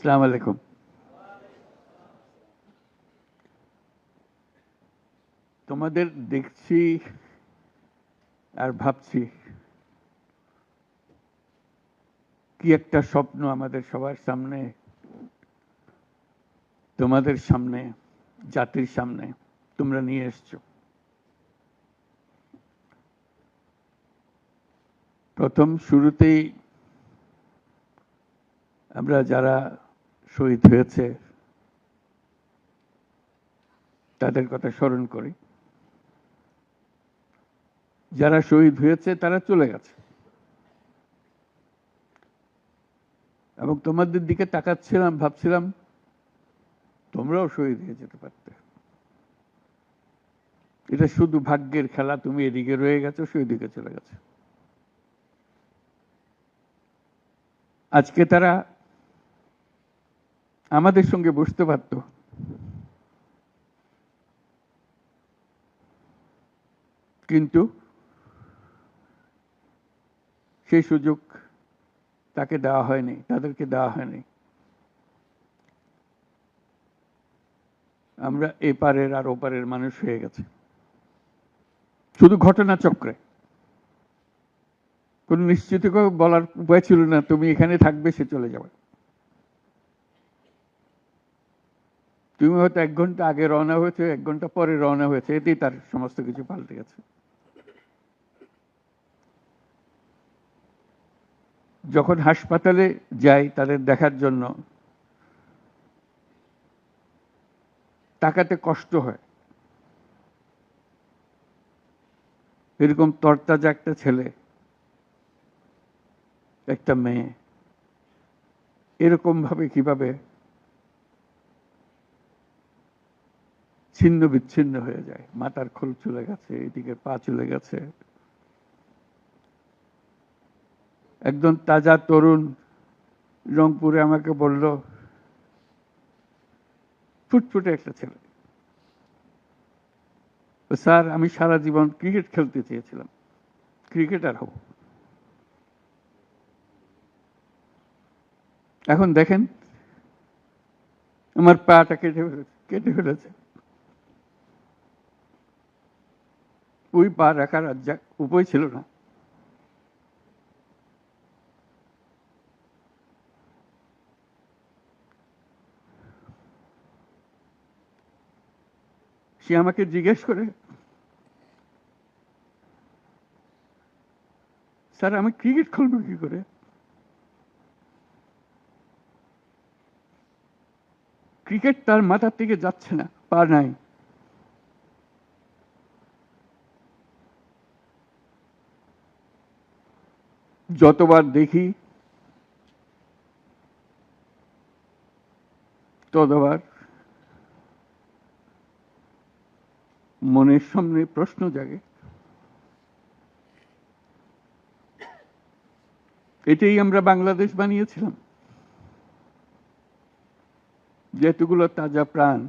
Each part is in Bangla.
আসসালামু আলাইকুম। তোমাদের দেখছি আর ভাবছি কি একটা স্বপ্ন আমাদের সবার সামনে, তোমাদের সামনে, জাতির সামনে তোমরা নিয়ে এসছো। প্রথম শুরুতেই আমরা যারা শহীদ হয়েছে তাদের কথা স্মরণ করি। যারা শহীদ হয়েছে তারা চলে গেছে, এবং তোমাদের দিকে তাকাচ্ছিলাম, ভাবছিলাম তোমরাও শহীদ হয়ে যেতে পারতে। এটা শুধু ভাগ্যের খেলা, তুমি এদিকে রয়ে গেছো, সেই দিকে চলে গেছে। আজকে তারা আমাদের সঙ্গে বসতে পারতো, কিন্তু সেই সুযোগ তাকে দেওয়া হয়নি, তাদেরকে দেওয়া হয়নি। আমরা এপারের আর ওপারের মানুষ হয়ে গেছে শুধু ঘটনাচক্রে। কোন নিশ্চিত বলার উপায় ছিল না তুমি এখানে থাকবে, সে চলে যাবে। তুমি হয়তো 1 ঘন্টা আগে রওনা হয়েছে, 1 ঘন্টা পরে রওনা হয়েছে, এতেই তার সমস্ত কিছু পাল্টে গেছে। যখন হাসপাতালে যাই তাদের দেখার জন্য, তাকাতে কষ্ট হয়। এরকম তরতাজা একটা ছেলে, একটা মেয়ে এরকম ভাবে কিভাবে ছিন্ন বিচ্ছিন্ন হয়ে যায়। মাথার খোল চলে গেছে, এদিকে পা চলে গেছে। একজন তাজা তরুণ রংপুরে আমাকে বলল, ফুটফুটে একটা ছেলে, স্যার আমি সারা জীবন ক্রিকেট খেলতে চেয়েছিলাম, ক্রিকেটার হব। এখন দেখেন আমার পাটা কেটে ফেলেছে। ওই পা রাখার আর উপায় ছিল না। সে আমাকে জিজ্ঞেস করে, স্যার আমি ক্রিকেট খেলবো কি করে? ক্রিকেট তার মাথার থেকে যাচ্ছে না, পা নাই। যতবার দেখি ততবার মনের সামনে প্রশ্ন জাগে। এটাই আমরা বাংলাদেশ বানিয়েছিলাম, যেতগুলো তাজা প্রাণ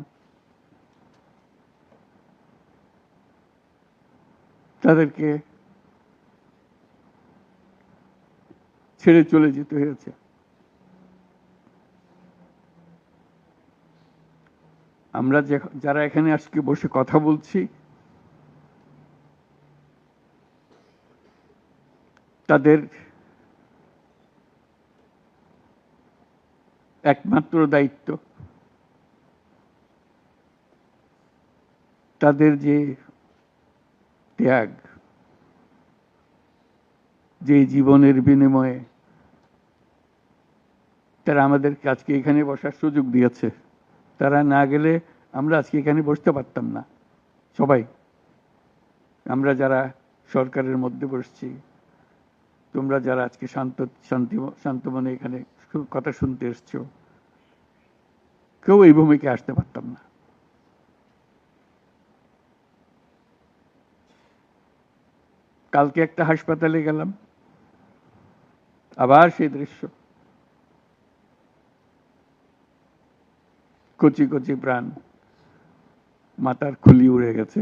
তাদেরকে ছেড়ে চলে যেতে হয়েছে। আমরা যারা এখানে আজকে বসে কথা বলছি, তাদের একমাত্র দায়িত্ব তাদের যে ত্যাগ, যে জীবনের বিনিময়ে তারা আমাদেরকে আজকে এখানে বসার সুযোগ দিয়েছে। তারা না গেলে আমরা আজকে এখানে বসতে পারতাম না। সবাই, আমরা যারা সরকারের মধ্যে বসছি, তোমরা যারা আজকে শান্ত মনে এখানে কথা শুনতে এসছো, কেউ এই ভূমিকায় আসতে পারতাম না। কালকে একটা হাসপাতালে গেলাম, আবার সেই দৃশ্য। কচি কচি প্রাণ, মাথার খুলি উড়ে গেছে,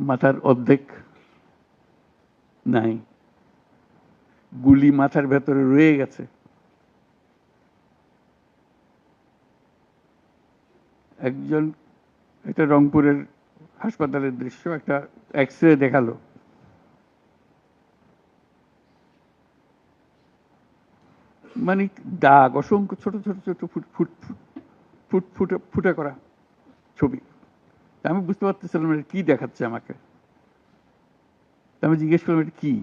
মাথার অর্ধেক নাই। গুলি মাথার ভেতরে রয়ে গেছে। একজন, এটা রংপুরের হাসপাতালের দৃশ্য, একটা এক্স-রে দেখালো, মানে দাগ, অসংখ্য ছোট ছোট ছোট ফুট ফুট ফুট ফুটে ফুটে করা ছবি। আমি বুঝতে পারতেছিলাম এটা কি দেখাচ্ছে আমাকে। আমি জিজ্ঞেস করলাম এটা কি?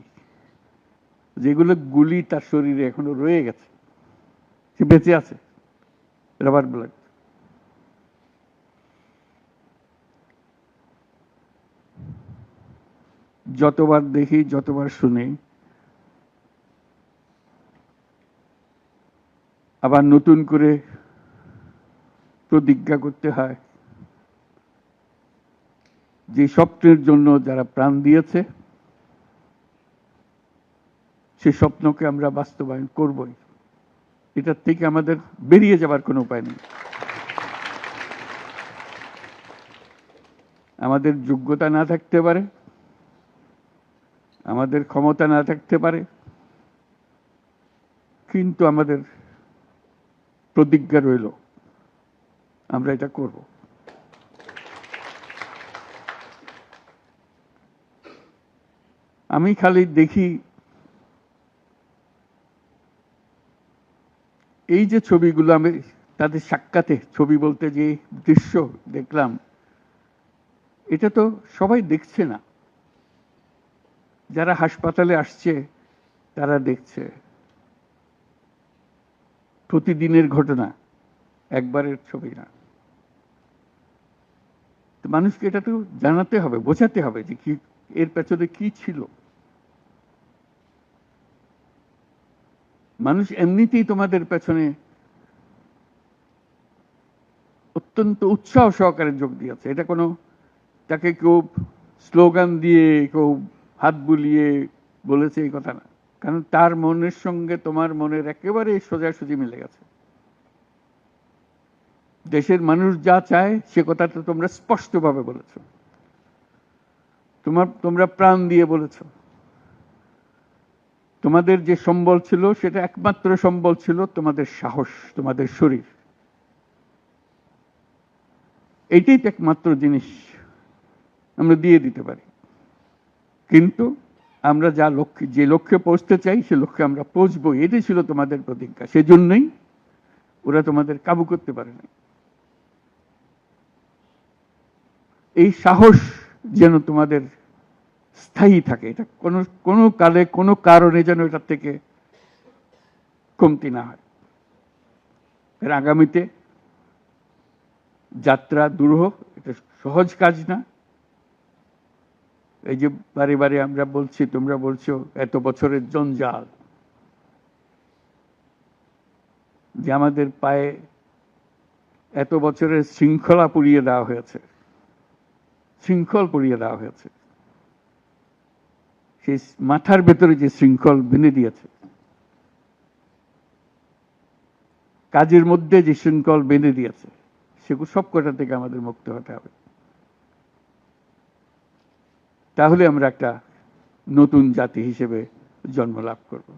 যেগুলো গুলি তার শরীরে এখনো রয়ে গেছে, সে বেঁচে আছে, রাবার ব্লাড। যতবার দেখি, যতবার শুনি, আবার নতুন করে প্রতিজ্ঞা করতে হয় যে স্বপ্নের জন্য যারা প্রাণ দিয়েছে সে স্বপ্নকে আমরা বাস্তবায়ন করবই। এটার থেকে আমাদের বেরিয়ে যাবার কোনো উপায় নেই। আমাদের যোগ্যতা না থাকতে পারে, আমাদের ক্ষমতা না থাকতে পারে, কিন্তু আমাদের প্রতিজ্ঞা রইল আমরা এটা করব। আমি খালি দেখি এই যে ছবিগুলো, আমি তাদের সাক্ষাতে ছবি বলতে যে দৃশ্য দেখলাম, এটা তো সবাই দেখছে না। যারা হাসপাতালে আসছে তারা দেখছে, প্রতিদিনের ঘটনা, একবারের ছবি না। মানুষকে এটা তো জানাতে হবে, বোঝাতে হবে যে কি এর পেছনে কি ছিল। মানুষ এমনিতেই তোমাদের পেছনে অত্যন্ত উৎসাহ সহকারে যোগ দিয়েছে। এটা কোনো তাকে কেউ স্লোগান দিয়ে, কেউ হাত বুলিয়ে বলেছে এই কথা না, কারণ তার মনের সঙ্গে তোমার মনের একেবারে সোজাসুজি মিলে গেছে। দেশের মানুষ যা চায় সে কথাটা তোমরা স্পষ্টভাবে বলেছ, তোমরা প্রাণ দিয়ে বলেছ। তোমাদের যে সম্বল ছিল সেটা একমাত্র সম্বল ছিল তোমাদের সাহস, তোমাদের শরীর। এইটাই তো একমাত্র জিনিস আমরা দিয়ে দিতে পারি। কিন্তু আমরা যে লক্ষ্যে পৌঁছতে চাই সে লক্ষ্যে আমরা পৌঁছবো, এটাই ছিল তোমাদের প্রতিজ্ঞা। সেজন্যই ওরা তোমাদের কাবু করতে পারে না। এই সাহস যেন তোমাদের স্থায়ী থাকে, এটা কোনো কালে কোনো কারণে যেন এটার থেকে কমতি না হয়। এর আগামীতে যাত্রা দুরূহ, এটা সহজ কাজ না। এই যে বারে বারে আমরা বলছি, তোমরা বলছো এত বছরের জঞ্জাল, যে আমাদের পায়ে এত বছরের শৃঙ্খলা পুড়িয়ে দেওয়া হয়েছে, শৃঙ্খল পুড়িয়ে দেওয়া হয়েছে। সেই মাথার ভেতরে যে শৃঙ্খল বেঁধে দিয়েছে, কাজের মধ্যে যে শৃঙ্খল বেঁধে দিয়েছে, সেগুলো সব কটা থেকে আমাদের মুক্ত হতে হবে। তাহলে আমরা একটা নতুন জাতি হিসেবে জন্ম লাভ করব।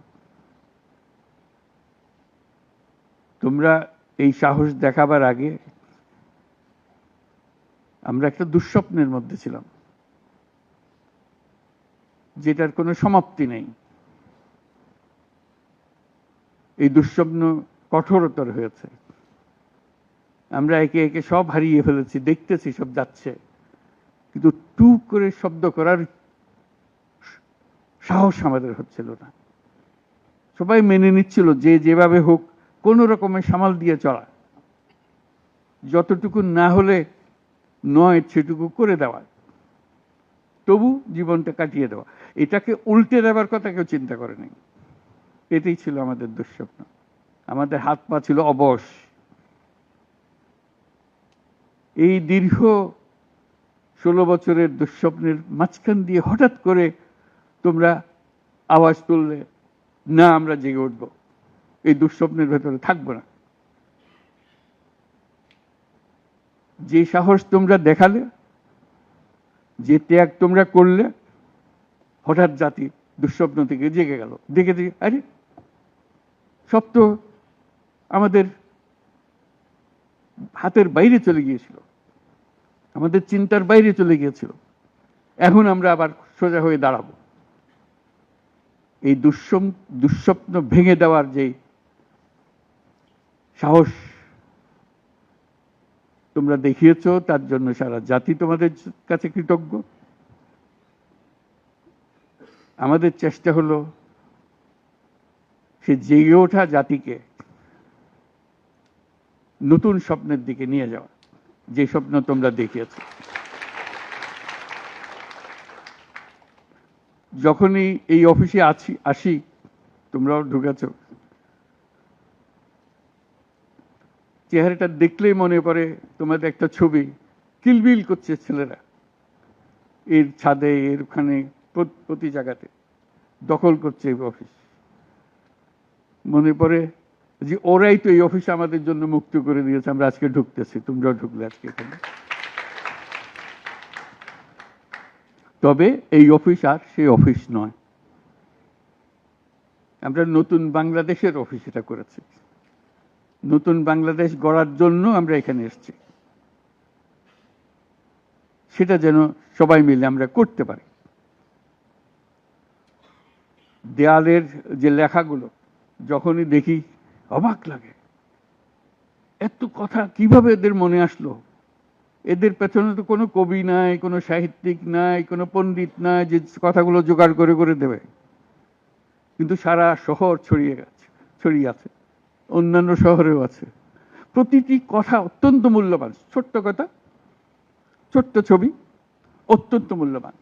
তোমরা এই সাহস দেখাবার আগে আমরা একটা দুঃস্বপ্নের মধ্যে ছিলাম, যেটার কোনো সমাপ্তি নেই। এই দুঃস্বপ্ন কঠোরতর হয়েছে। আমরা একে একে সব হারিয়ে ফেলেছি, দেখতেছি সব যাচ্ছে, কিন্তু টু করে শব্দ করার সাহস আমাদের হচ্ছিল না। সবাই মেনে নিচ্ছিল যে যেভাবে হোক কোন রকমের সামাল দিয়ে চলা, যতটুকু না হলে নয় সেটুকু করে দেওয়া, তবু জীবনটা কাটিয়ে দেওয়া। এটাকে উল্টে দেওয়ার কথা কেউ চিন্তা করে নাই। এটাই ছিল আমাদের দুঃস্বপ্ন। আমাদের হাত পা ছিল অবশ। এই দীর্ঘ 16 বছরের দুঃস্বপ্নের মাঝখান দিয়ে হঠাৎ করে তোমরা আওয়াজ তুললে, না আমরা জেগে উঠব, এই দুঃস্বপ্নের ভেতরে থাকবো না। যে সাহস তোমরা দেখালে, যে ত্যাগ তোমরা করলে, হঠাৎ জাতি দুঃস্বপ্ন থেকে জেগে গেল, দেখে আরে সব তো আমাদের হাতের বাইরে চলে গিয়েছিল, আমাদের চিন্তার বাইরে চলে গিয়েছিল, এখন আমরা আবার সোজা হয়ে দাঁড়াবো। এই দুঃস্বপ্ন ভেঙে দেওয়ার যে সাহস তোমরা দেখিয়েছ, তার জন্য সারা জাতি তোমাদের কাছে কৃতজ্ঞ। আমাদের চেষ্টা হলো সে জেগে ওঠা জাতিকে নতুন স্বপ্নের দিকে নিয়ে যাওয়া, যে স্বপ্ন তোমরা দেখিয়েছ। যখনই এই অফিসে আসি, তোমরাও ঢুকেছ, চেহারাটা দেখলেই মনে পড়ে তোমাদের একটা ছবি, কিলবিল করছে ছেলেরা এর ছাদে, এর ওখানে, প্রতি জায়গাতে দখল করছে এই অফিস। মনে পড়ে যে ওরাই তো এই অফিস আমাদের জন্য মুক্ত করে দিয়েছে, আমরা আজকে ঢুকতেছি, তোমরাও ঢুকলে আজকে এখানে। তবে এই অফিস আর সেই অফিস নয়, আমরা নতুন বাংলাদেশের অফিস এটা করেছি। নতুন বাংলাদেশ গড়ার জন্য আমরা এখানে এসেছি, সেটা যেন সবাই মিলে আমরা করতে পারি। দেয়ালের যে লেখাগুলো যখনই দেখি অবাক লাগে, এত কথা কিভাবে এদের মনে আসলো। এদের পেছনে তো কোনো কবি নাই, কোনো সাহিত্যিক নাই, কোনো পণ্ডিত নাই যে কথাগুলো জোগাড় করে করে দেবে, কিন্তু সারা শহর ছড়িয়ে আছে, অন্যান্য শহরেও আছে। প্রতিটি কথা অত্যন্ত মূল্যবান, ছোট্ট কথা, ছোট্ট ছবি, অত্যন্ত মূল্যবান।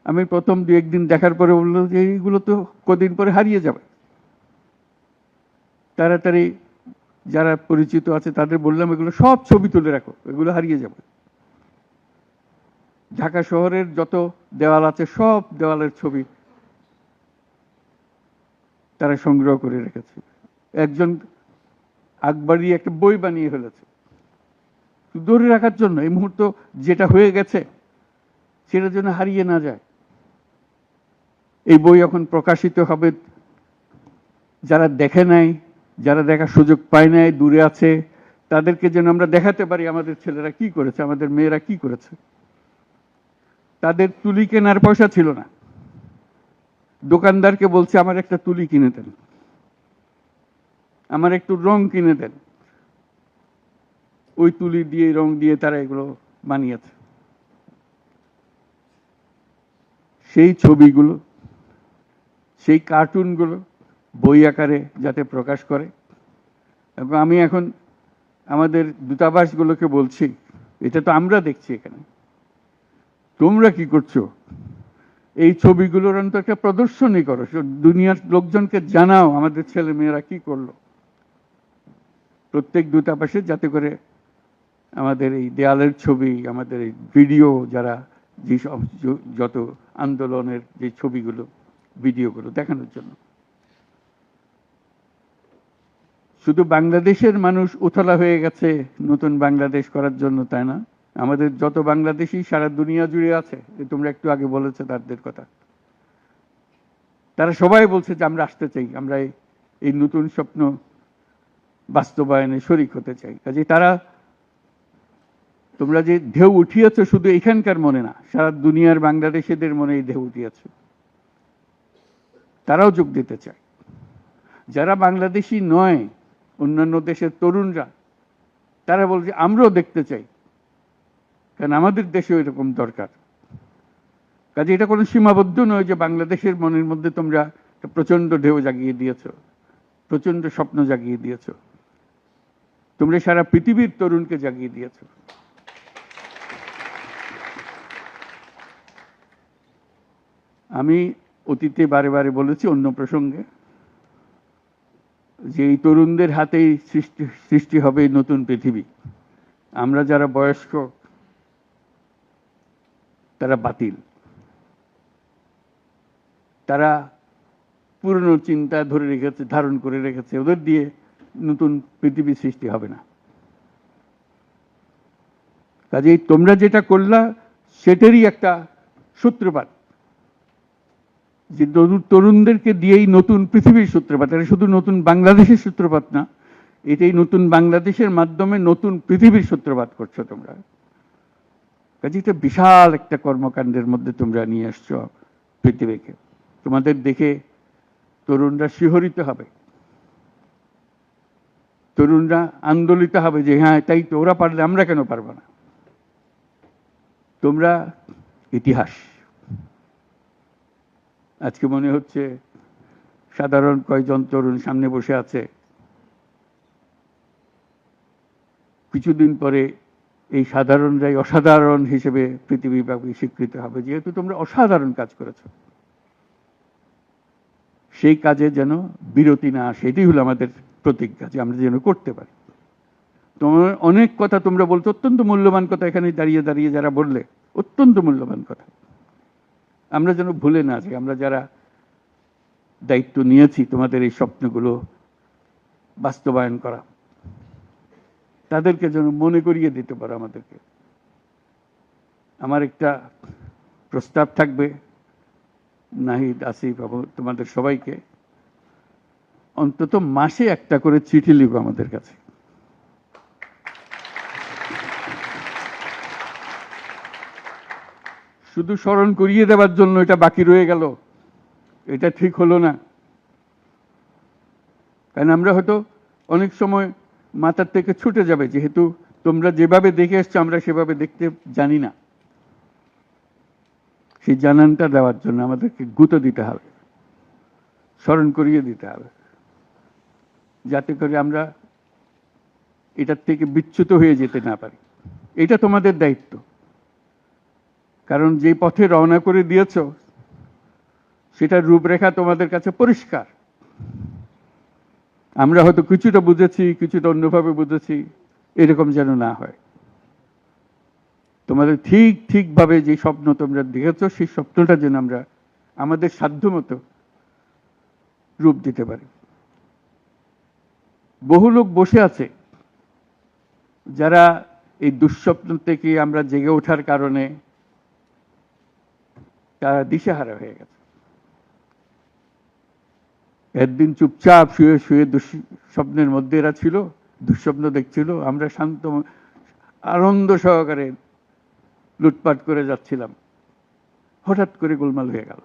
আমি প্রথম দু একদিন দেখার পরে বললো যে এইগুলো তো কদিন পরে হারিয়ে যাবে। তাড়াতাড়ি যারা পরিচিত আছে তাদের বললাম এগুলো সব ছবি তুলে রাখো, এগুলো হারিয়ে যাবে। ঢাকা শহরের যত দেওয়াল আছে সব দেওয়ালের ছবি তারা সংগ্রহ করে রেখেছে। একজন আকবরী একটা বই বানিয়ে ফেলেছে ধরে রাখার জন্য, এই মুহূর্ত যেটা হয়ে গেছে সেটার জন্য হারিয়ে না যায়। এই বই এখন প্রকাশিত হবে, যারা দেখে নাই, যারা দেখার সুযোগ পায় নাই, দূরে আছে, তাদেরকে যেন আমরা দেখাতে পারি আমাদের ছেলেরা কি করেছে, আমাদের মেয়েরা কি করেছে। তাদের তুলি কেনার পয়সা ছিল না, দোকানদারকে বলছে আমার একটা তুলি কিনে দেন, আমার একটু রং কিনে দেন। ওই তুলি দিয়ে, রং দিয়ে তারা এগুলো বানিয়েছে। সেই ছবিগুলো, সেই কার্টুনগুলো বই আকারে যাতে প্রকাশ করে। এবং আমি এখন আমাদের দূতাবাসগুলোকে বলছি, এটা তো আমরা দেখছি এখানে, তোমরা কি করছো, এই ছবিগুলোর অন্তত একটা প্রদর্শনী করো, দুনিয়ার লোকজনকে জানাও আমাদের ছেলে মেয়েরা কি করলো। প্রত্যেক দূতাবাসে যাতে করে আমাদের এই দেয়ালের ছবি, আমাদের এই ভিডিও, যারা যেসব যত আন্দোলনের যে ছবিগুলো, ভিডিওগুলো দেখানোর জন্য। শুধু বাংলাদেশের মানুষ উতলা হয়ে গেছে নতুন বাংলাদেশ করার জন্য, তাই না? আমাদের যত বাংলাদেশি সারা দুনিয়া জুড়ে আছে, তোমরা একটু আগে বলেছো তাদের কথা, তারা সবাই বলছে যে আমরা আসতে চাই, আমরা এই নতুন স্বপ্ন বাস্তবায়নে শরিক হতে চাই। কাজে তারা, তোমরা যে ঢেউ উঠিয়েছ শুধু এখানকার মনে না, সারা দুনিয়ার বাংলাদেশিদের মনে এই ঢেউ উঠিয়েছে, তারাও যোগ দিতে চায়। যারা বাংলাদেশি নয়, অন্যান্য দেশের তরুণরা, তারা বলছে আমরাও দেখতে চাই, কারণ আমাদের দেশেও এরকম দরকার। কাজে এটা কোনো সীমাবদ্ধ নয় যে বাংলাদেশের মনের মধ্যে তোমরা প্রচন্ড ঢেউ জাগিয়ে দিয়েছ, প্রচন্ড স্বপ্ন জাগিয়ে দিয়েছ, তোমরা সারা পৃথিবীর তরুণকে জাগিয়ে দিয়েছ। আমি অতীতে বারে বারে বলেছি অন্য প্রসঙ্গে যে এই তরুণদের হাতেই সৃষ্টি হবে নতুন পৃথিবী। আমরা যারা বয়স্ক তারা বাতিল, তারা পুরনো চিন্তা ধরে রেখেছে, ধারণ করে রেখেছে, ওদের দিয়ে নতুন পৃথিবী সৃষ্টি হবে না। কাজেই তোমরা যেটা করলা সেটারই একটা সূত্রপাত, যে তরুণদেরকে দিয়েই নতুন পৃথিবীর সূত্রপাত। এটা শুধু নতুন বাংলাদেশের সূত্রপাত না, এটাই নতুন বাংলাদেশের মাধ্যমে নতুন পৃথিবীর সূত্রপাত করছো তোমরা। কাজে এটা বিশাল একটা কর্মকাণ্ডের মধ্যে তোমরা নিয়ে আসছো পৃথিবীকে। তোমাদের দেখে তরুণরা শিহরিত হবে, তরুণরা আন্দোলিত হবে যে হ্যাঁ তাই তো, ওরা পারলে আমরা কেন পারবো না। তোমরা ইতিহাস। আজকে মনে হচ্ছে সাধারণ কয়জন তরুণ সামনে বসে আছে, কিছুদিন পরে এই সাধারণরাই অসাধারণ হিসেবে পৃথিবীব্যাপী স্বীকৃত হবে, যেহেতু তোমরা অসাধারণ কাজ করেছ। সেই কাজে যেন বিরতি না আসে, এটাই হলো আমাদের প্রতিজ্ঞা, যে আমরা যেন করতে পারি। তোমার অনেক কথা তোমরা বলছো, অত্যন্ত মূল্যবান কথা, এখানে দাঁড়িয়ে দাঁড়িয়ে যারা বললে অত্যন্ত মূল্যবান কথা, আমরা যেন ভুলে না যাই। আমরা যারা দায়িত্ব নিয়েছি তোমাদের এই স্বপ্নগুলো বাস্তবায়ন করা, তাদেরকে যেন মনে করিয়ে দিতে পারো আমাদেরকে। আমার একটা প্রস্তাব থাকবে নাহিদ, আসিফ এবং তোমাদের সবাইকে, অন্তত মাসে একটা করে চিঠি লিখো আমাদের কাছে। শুধু স্মরণ করিয়ে দেওয়ার জন্য এটা বাকি রয়ে গেল, এটা ঠিক হলো না। কারণ আমরা হয়তো অনেক সময় মাথার থেকে ছুটে যাবে, যেহেতু তোমরা যেভাবে দেখে এসছো আমরা সেভাবে দেখতে জানি না। সেই জানানটা দেওয়ার জন্য আমাদেরকে গুঁতো দিতে হবে, স্মরণ করিয়ে দিতে হবে, যাতে করে আমরা এটার থেকে বিচ্যুত হয়ে যেতে না পারি। এটা তোমাদের দায়িত্ব, কারণ যে পথে রওনা করে দিয়েছ সেটার রূপরেখা তোমাদের কাছে পরিষ্কার। আমরা হয়তো কিছুটা বুঝেছি, কিছুটা অন্যভাবে বুঝেছি, এরকম যেন না হয়। তোমাদের ঠিকভাবে যে স্বপ্ন তোমরা দেখেছ, সেই স্বপ্নটা যেন আমরা আমাদের সাধ্যমতো রূপ দিতে পারি। বহু লোক বসে আছে যারা এই দুঃস্বপ্ন থেকে আমরা জেগে ওঠার কারণে তারা দিশেহারা হয়ে গেছে। একদিন চুপচাপ শুয়ে শুয়ে দুঃস্বপ্নের মধ্যে এরা ছিল, দুঃস্বপ্ন দেখছিল, আমরা শান্ত আনন্দ সহকারে লুটপাট করে যাচ্ছিলাম, হঠাৎ করে গোলমাল হয়ে গেল।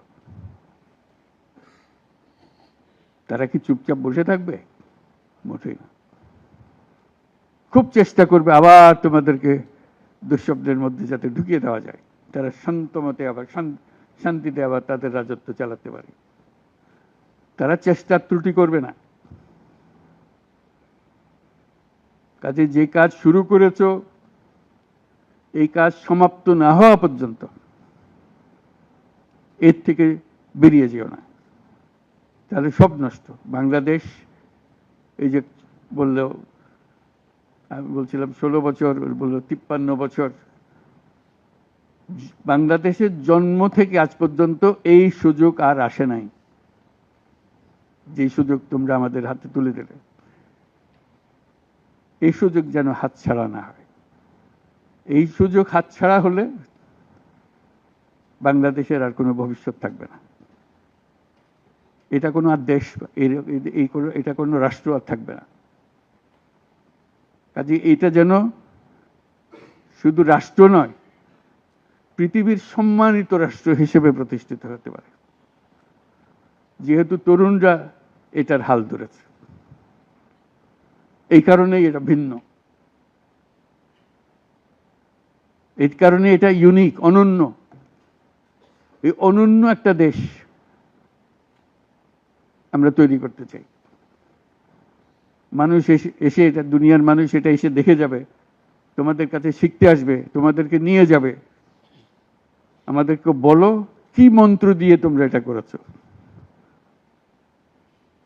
তারা কি চুপচাপ বসে থাকবে? মোটেই না। খুব চেষ্টা করবে আবার তোমাদেরকে দুঃস্বপ্নের মধ্যে যাতে ঢুকিয়ে দেওয়া যায়, তারা শান্তমতে আবার শান্তিতে আবার তাদের রাজত্ব চালাতে পারে। তারা চেষ্টার ত্রুটি করবে না। কাজে যে কাজ শুরু করেছো, এই কাজ সমাপ্ত না হওয়া পর্যন্ত এর থেকে বেরিয়ে যেও না, তাহলে সব নষ্ট। বাংলাদেশ এই যে বললো, আমি বলছিলাম 16 বছর, বললো 53 বছর। বাংলাদেশের জন্ম থেকে আজ পর্যন্ত এই সুযোগ আর আসে নাই, যে সুযোগ তোমরা আমাদের হাতে তুলে দেবে। এই সুযোগ যেন হাতছাড়া না হয়। এই সুযোগ হাতছাড়া হলে বাংলাদেশের আর কোনো ভবিষ্যৎ থাকবে না। এটা কোনো আর দেশ, এটা কোনো রাষ্ট্র আর থাকবে না। কাজে এটা যেন শুধু রাষ্ট্র নয়, পৃথিবীর সম্মানিত রাষ্ট্র হিসেবে প্রতিষ্ঠিত হতে পারে, যেহেতু তরুণরা এটার হাল ধরেছে। এই কারণেই এটা ভিন্ন, এই কারণে এটা ইউনিক, অনন্য। এই অনন্য একটা দেশ আমরা তৈরি করতে চাই। মানুষ এসে এটা, দুনিয়ার মানুষ এটা এসে দেখে যাবে, তোমাদের কাছে শিখতে আসবে, তোমাদেরকে নিয়ে যাবে। আমাদেরকে বলো কি মন্ত্র দিয়ে তোমরা এটা করেছো,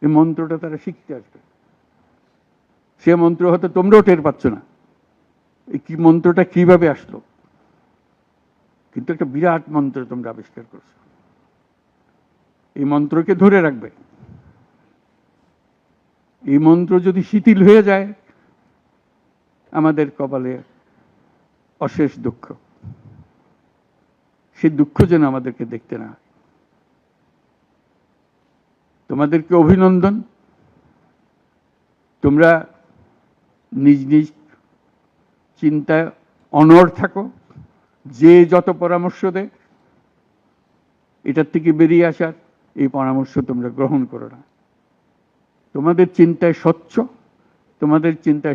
এই মন্ত্রটা তারা শিখতে আসবে। সে মন্ত্র হয়তো তোমরাও টের পাচ্ছ না, এই কি মন্ত্রটা কিভাবে আসলো, কিন্তু একটা বিরাট মন্ত্র তোমরা আবিষ্কার করছো। এই মন্ত্রকে ধরে রাখবে। এই মন্ত্র যদি শিথিল হয়ে যায়, আমাদের কপালে অশেষ দুঃখ। সে দুঃখ যেন আমাদেরকে দেখতে না হয়। তোমাদেরকে অভিনন্দন। তোমরা নিজ নিজ চিন্তায় অনড় থাকো। যে যত পরামর্শ দেয় এটার থেকে বেরিয়ে আসার, এই পরামর্শ তোমরা গ্রহণ করো না। তোমাদের চিন্তায় স্বচ্ছ, তোমাদের চিন্তায়